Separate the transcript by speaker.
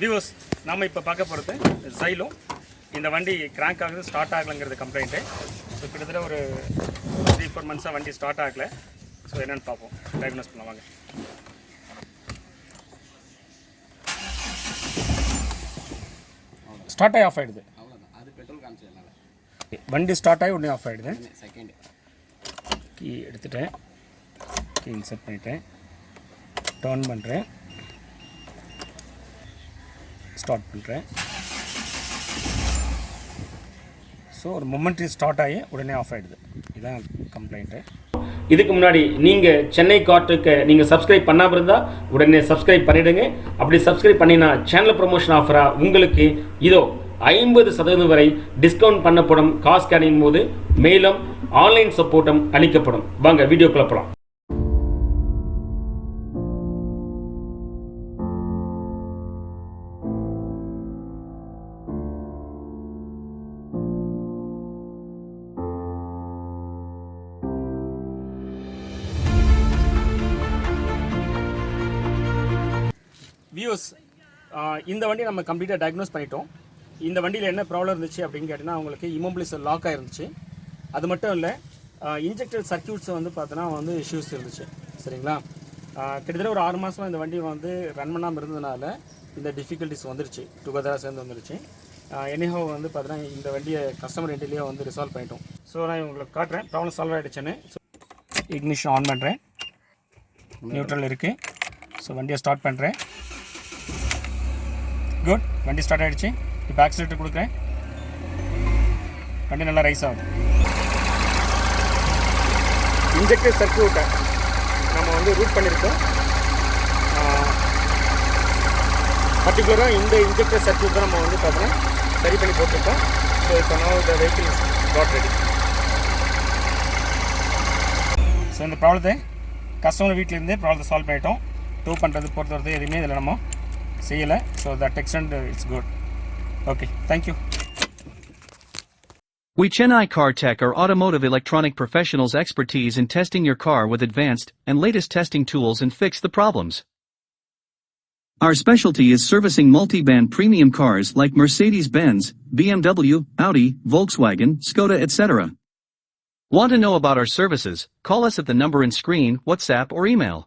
Speaker 1: Viewers நம்ம இப்போ பார்க்க போகிறது xylo. இந்த வண்டி கிராங்க் ஆகுது, ஸ்டார்ட் ஆகலைங்கிறது கம்ப்ளைண்ட்டு. ஸோ கிட்டத்தட்ட ஒரு 3-4 மந்த்ஸாக வண்டி ஸ்டார்ட் ஆகலை. ஸோ என்னென்னு பார்ப்போம், டயக்னோஸ் பண்ணலாம் வாங்க. ஸ்டார்ட் ஆகி ஆஃப் ஆகிடுது, வண்டி ஸ்டார்ட் ஆகி உடனே ஆஃப் ஆகிடுது. கீ எடுத்துட்டேன், கீ இன்செர்ட் பண்ணிட்டேன், டர்ன் பண்ணுறேன், ஸ்டார்ட் பண்ணுறேன். ஸோ ஒரு மொமெண்ட்ரி ஸ்டார்ட் ஆகி உடனே ஆஃப் ஆகிடுது. இதுதான் கம்ப்ளைண்ட்டு.
Speaker 2: இதுக்கு முன்னாடி நீங்கள் சென்னை கார்ட்டுக்கு நீங்கள் சப்ஸ்கிரைப் பண்ணாமல் இருந்தால் உடனே சப்ஸ்கிரைப் பண்ணிவிடுங்க. அப்படி சப்ஸ்கிரைப் பண்ணினா சேனல் ப்ரொமோஷன் ஆஃபராக உங்களுக்கு இதோ 50% வரை டிஸ்கவுண்ட் பண்ணப்படும். கார் ஸ்கேனிங் போது மேலும் ஆன்லைன் சப்போர்ட்டும் அளிக்கப்படும். வாங்க வீடியோக்குள்ள போகலாம்.
Speaker 1: வியூஸ், இந்த வண்டி நம்ம கம்ப்ளீட்டாக டயக்னோஸ் பண்ணிட்டோம். இந்த வண்டியில் என்ன ப்ராப்ளம் இருந்துச்சு அப்படின்னு கேட்டிங்கன்னா, அவங்களுக்கு இமோபிலிஸ் லாக் ஆகிருந்துச்சு. அது மட்டும் இல்லை, இன்ஜெக்டர் சர்க்யூட்ஸ் வந்து பார்த்தோன்னா வந்து இஷ்யூஸ் இருந்துச்சு. சரிங்களா, கிட்டத்தட்ட ஒரு 6 மாதமாக இந்த வண்டி வந்து ரன் பண்ணாமல் இருந்ததுனால இந்த டிஃபிகல்ட்டிஸ் வந்துருச்சு, டுகெதராக சேர்ந்து வந்துருச்சு. எனிஹோ வந்து பார்த்தீங்கன்னா இந்த வண்டியை கஸ்டமர் இன்டர்வியூ வந்து ரிசால்வ் பண்ணிட்டோம். ஸோ நான் உங்களுக்கு காட்டுறேன் ப்ராப்ளம் சால்வ் ஆகிடுச்சுன்னு. ஸோ இக்னிஷன் ஆன் பண்ணுறேன், நியூட்ரல் இருக்குது. ஸோ வண்டியை ஸ்டார்ட் பண்ணுறேன். குட், வண்டி ஸ்டார்ட் ஆகிடுச்சு. இப்போ ஆக்சிலேட்டர் கொடுக்குறேன், வண்டி நல்லா ரைஸ் ஆகுது. இன்ஜெக்டர் சர்க்யூட்டை நம்ம வந்து ரூட் பண்ணியிருக்கோம். பர்டிகுலராக இந்த இன்ஜெக்டர் சர்க்யூட்டை நம்ம வந்து பார்த்தோன்னா சரி பண்ணி போட்டிருக்கோம். ஸோ இப்போ நான் இந்த vehicle is got ready. So இந்த ப்ராப்ளத்தை கஸ்டமர் வீட்டிலேருந்தே ப்ராப்ளத்தை சால்வ் பண்ணிட்டோம். டூ பண்ணுறது பொறுத்த வரது எதுவுமே இதில் நம்ம செய்யலை. So that extend it's good. Okay, thank you.
Speaker 3: We CHENNAI CAR-TECH are automotive electronic professionals' expertise in testing your car with advanced and latest testing tools and fix the problems. Our specialty is servicing multiband premium cars like Mercedes-Benz, BMW, Audi, Volkswagen, Skoda, etc. Want to know about our services? Call us at the number in screen, WhatsApp or email.